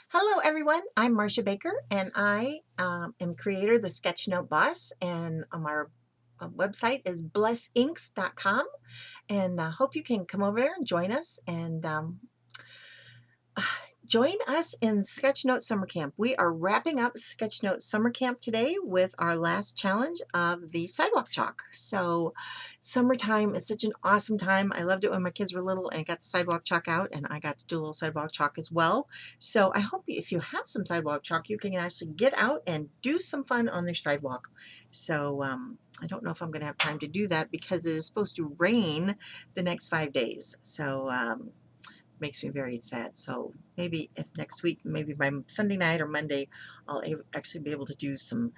Hello everyone, I'm Marsha Baker and I am creator of the Sketchnote Boss, and our website is blessinks.com, and I hope you can come over there and join us and join us in Sketchnote Summer Camp. We are wrapping up Sketchnote Summer Camp today with our last challenge of the sidewalk chalk. So summertime is such an awesome time. I loved it when my kids were little and got the sidewalk chalk out, and I got to do a little sidewalk chalk as well. So I hope if you have some sidewalk chalk, you can actually get out and do some fun on their sidewalk. So I don't know if I'm going to have time to do that because it is supposed to rain the next 5 days. So makes me very sad. So maybe if next week, maybe by Sunday night or Monday, I'll actually be able to do some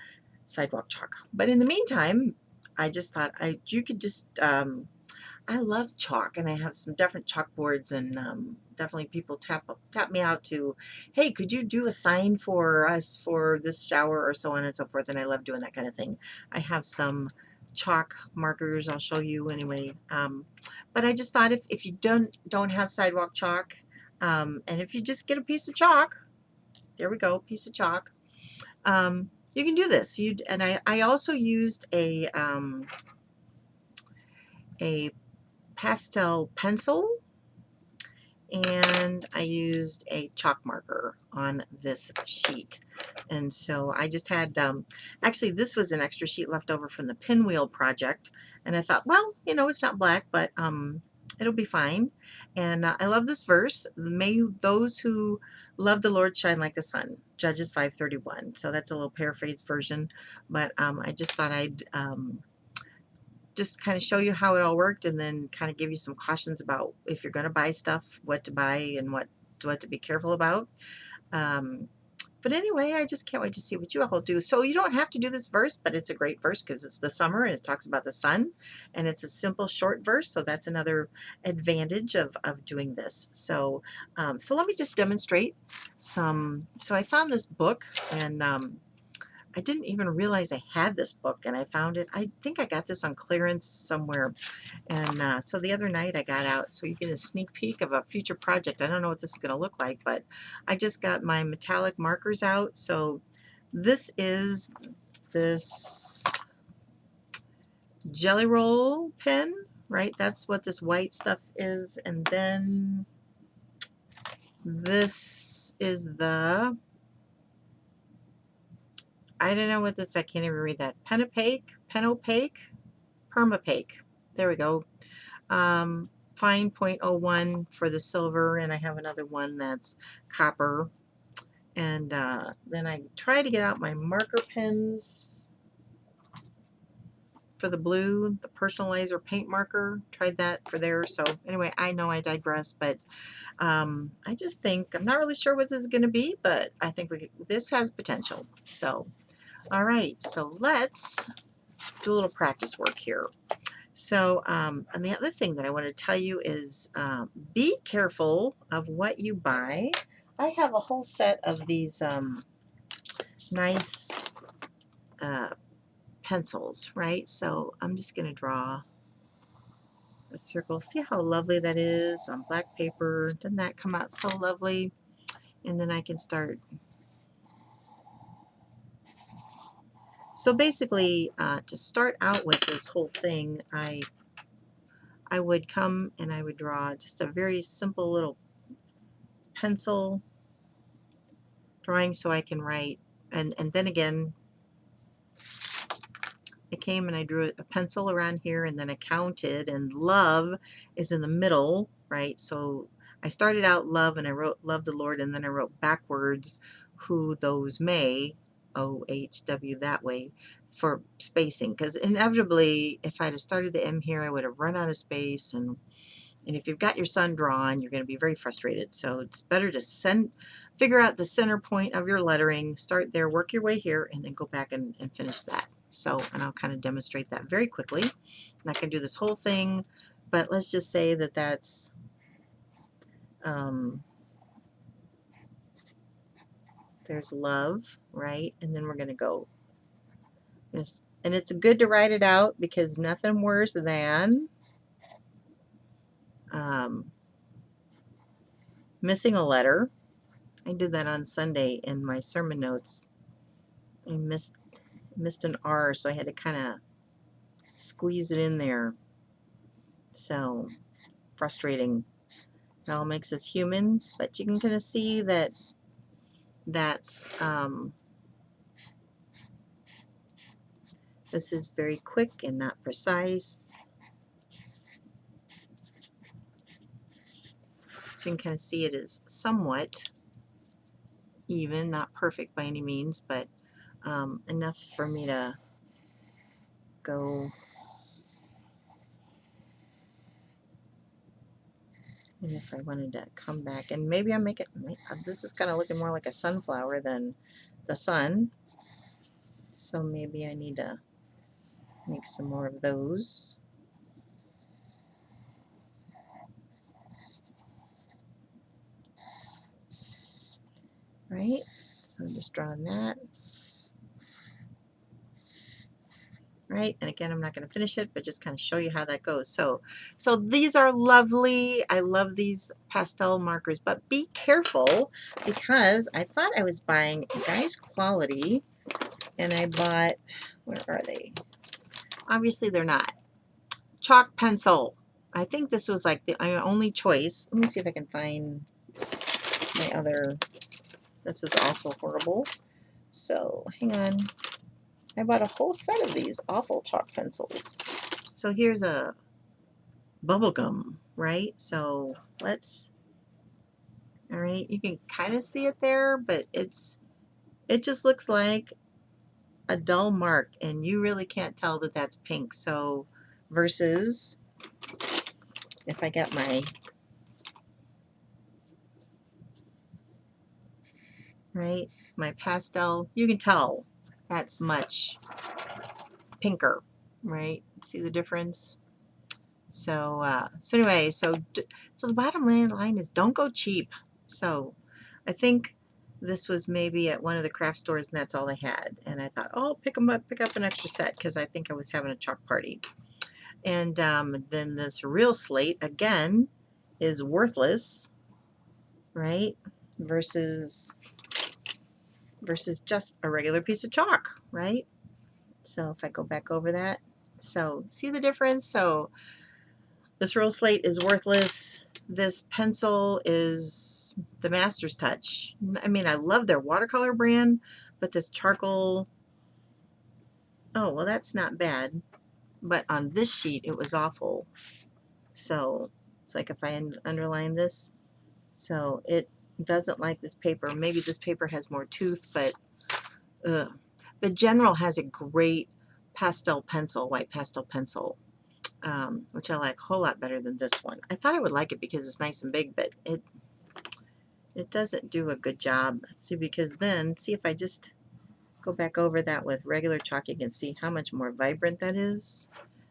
sidewalk chalk. But in the meantime, I just thought you could just I love chalk, and I have some different chalkboards, and definitely people tap me out to, hey, could you do a sign for us for this shower or so on and so forth, and I love doing that kind of thing. I have some chalk markers I'll show you anyway, but I just thought if you don't have sidewalk chalk, and if you just get a piece of chalk, there we go, piece of chalk, you can do this. And I also used a pastel pencil, and I used a chalk marker on this sheet. And so I just had, actually this was an extra sheet left over from the pinwheel project, and I thought, well, you know, it's not black, but it'll be fine. And I love this verse, may those who love the Lord shine like the sun, Judges 5:31. So that's a little paraphrased version, but I just thought I'd just kind of show you how it all worked, and then kind of give you some cautions about if you're going to buy stuff, what to buy and what to be careful about. Um, but anyway, I just can't wait to see what you all do. So you don't have to do this verse, but it's a great verse because it's the summer and it talks about the sun, and it's a simple short verse. So that's another advantage of doing this. So, so let me just demonstrate some. So I found this book, and I didn't even realize I had this book, and I found it. I think I got this on clearance somewhere. And so the other night I got out, so you get a sneak peek of a future project. I don't know what this is going to look like, but I just got my metallic markers out. So this is this Jelly Roll pen, right? That's what this white stuff is. And then this is the, I don't know what this, I can't even read that. Pen opaque, permapaque. There we go. Fine 0.01 for the silver, and I have another one that's copper. And then I try to get out my marker pens for the blue, the personalizer paint marker. Tried that for there. So anyway, I know I digress, but I just think, I'm not really sure what this is going to be, but I think this has potential. So, all right, so let's do a little practice work here. So, and the other thing that I want to tell you is be careful of what you buy. I have a whole set of these nice pencils, right? So I'm just going to draw a circle. See how lovely that is on black paper? Doesn't that come out so lovely? And then I can start. So basically, to start out with this whole thing, I would come and I would draw just a very simple little pencil drawing so I can write, and then again I came and I drew a pencil around here, and then I counted, and love is in the middle, right? So I started out love and I wrote love the Lord, and then I wrote backwards who those may, OHW, that way, for spacing, because inevitably if I'd have started the M here I would have run out of space, and if you've got your sun drawn, you're going to be very frustrated. So it's better to figure out the center point of your lettering, start there, work your way here, and then go back and finish that. So, and I'll kind of demonstrate that very quickly. I'm not going to do this whole thing, but let's just say that that's there's love, right? And then we're going to go, and it's good to write it out because nothing worse than missing a letter. I did that on Sunday in my sermon notes. I missed an R, so I had to kind of squeeze it in there. So frustrating. It all makes us human, but you can kind of see that this is very quick and not precise. So you can kind of see it is somewhat even, not perfect by any means, but enough for me to go. And if I wanted to come back, and maybe I make it, this is kind of looking more like a sunflower than the sun. So maybe I need to make some more of those. Right? So I'm just drawing that. Right, and again, I'm not going to finish it, but just kind of show you how that goes. So these are lovely. I love these pastel markers, but be careful, because I thought I was buying Guys Quality, and I bought, where are they? Obviously they're not. Chalk pencil. I think this was like the only choice. Let me see if I can find my other. This is also horrible. So hang on. I bought a whole set of these awful chalk pencils. So here's a bubble gum, right? So let's, all right, you can kind of see it there, but it just looks like a dull mark, and you really can't tell that that's pink. So versus if I got my, right, my pastel, you can tell that's much pinker, right? See the difference? So anyway, so the bottom line is don't go cheap. So I think this was maybe at one of the craft stores, and that's all I had. And I thought, oh, pick up an extra set, because I think I was having a chalk party. And then this real slate again is worthless, right? Versus just a regular piece of chalk, right? So if I go back over that, so see the difference? So this roll slate is worthless. This pencil is the Master's Touch. I mean, I love their watercolor brand, but this charcoal, oh, well, that's not bad. But on this sheet, it was awful. So it's like if I underline this, so it doesn't like this paper. Maybe this paper has more tooth, but the General has a great pastel pencil, white pastel pencil. Which I like a whole lot better than this one. I thought I would like it because it's nice and big, but it doesn't do a good job. See, because then, see if I just go back over that with regular chalk, you can see how much more vibrant that is.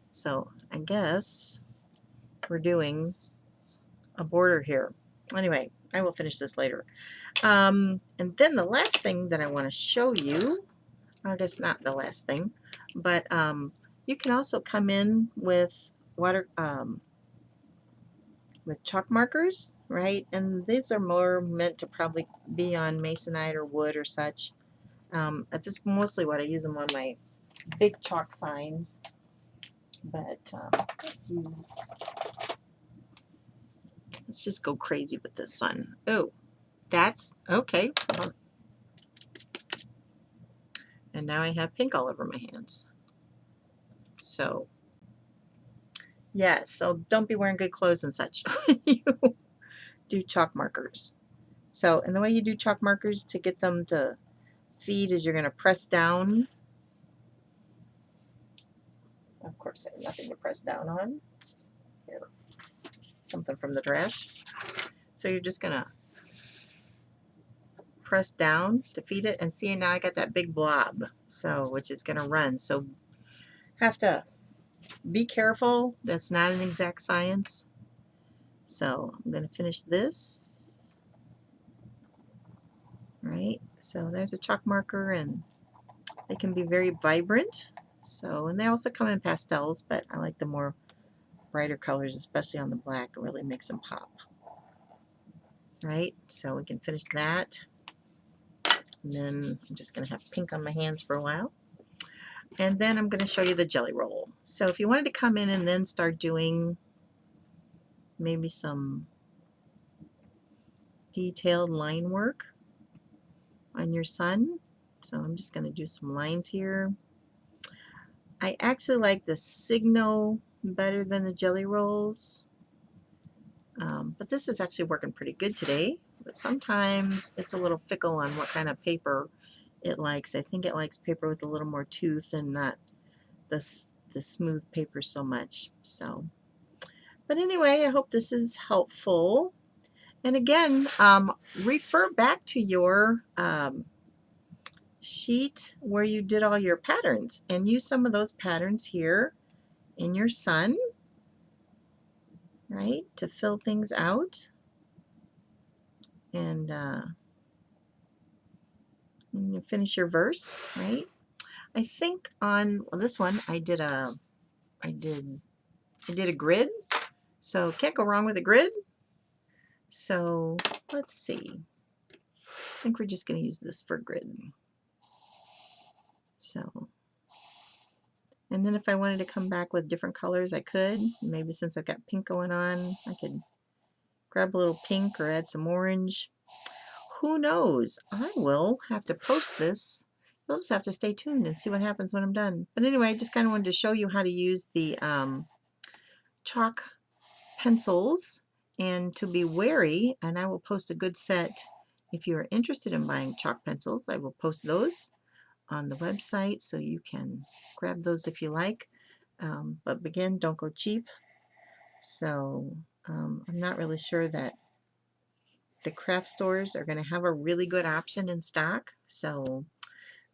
So I guess we're doing a border here. Anyway, I will finish this later. And then the last thing that I want to show you, I guess not the last thing, but you can also come in with with chalk markers, right? And these are more meant to probably be on masonite or wood or such. That's mostly what I use them on, my big chalk signs. But let's just go crazy with the sun. Oh, that's okay. And now I have pink all over my hands. So yeah, so don't be wearing good clothes and such when you do chalk markers. So, and the way you do chalk markers to get them to feed is you're going to press down. Of course, I have nothing to press down on. Here, something from the trash. So you're just going to press down to feed it, and see, now I got that big blob, so which is going to run. So have to be careful. That's not an exact science. So I'm going to finish this. Right, so there's a chalk marker, and they can be very vibrant. So, and they also come in pastels, but I like the more brighter colors, especially on the black. It really makes them pop. right? So we can finish that. And then I'm just going to have pink on my hands for a while. And then I'm going to show you the jelly roll. So if you wanted to come in and then start doing maybe some detailed line work on your sun. So I'm just going to do some lines here. I actually like the Signo better than the jelly rolls. But this is actually working pretty good today. But sometimes it's a little fickle on what kind of paper it likes. I think it likes paper with a little more tooth and not the smooth paper so much. So, but anyway, I hope this is helpful. And again, refer back to your sheet where you did all your patterns and use some of those patterns here in your sun, right, to fill things out. And you finish your verse, right? I think on this one I did a grid, so can't go wrong with a grid. So let's see. I think we're just going to use this for grid. So, and then if I wanted to come back with different colors, I could. Maybe since I've got pink going on, I could grab a little pink or add some orange. Who knows? I will have to post this. You'll just have to stay tuned and see what happens when I'm done. But anyway, I just kind of wanted to show you how to use the chalk pencils and to be wary, and I will post a good set. If you're interested in buying chalk pencils, I will post those on the website so you can grab those if you like. But again, don't go cheap. So I'm not really sure that the craft stores are going to have a really good option in stock. So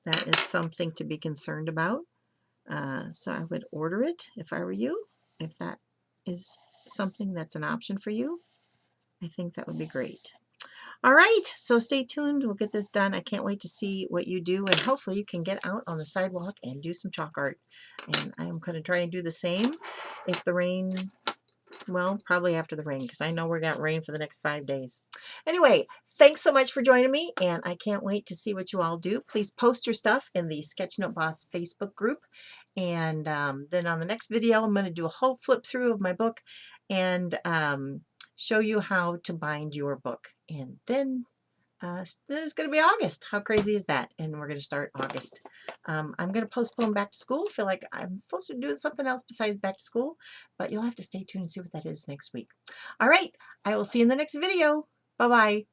that is something to be concerned about. So I would order it if I were you. If that is something that's an option for you, I think that would be great. All right, so stay tuned. We'll get this done. I can't wait to see what you do, and hopefully you can get out on the sidewalk and do some chalk art. And I am going to try and do the same if the rain, well, probably after the rain, because I know we're got rain for the next 5 days. Anyway, thanks so much for joining me, and I can't wait to see what you all do. Please post your stuff in the Sketchnote Boss Facebook group. And then on the next video, I'm going to do a whole flip through of my book and show you how to bind your book. And then it's going to be August. How crazy is that? And we're going to start August. I'm going to postpone back to school. I feel like I'm supposed to do something else besides back to school, but you'll have to stay tuned and see what that is next week. All right. I will see you in the next video. Bye-bye.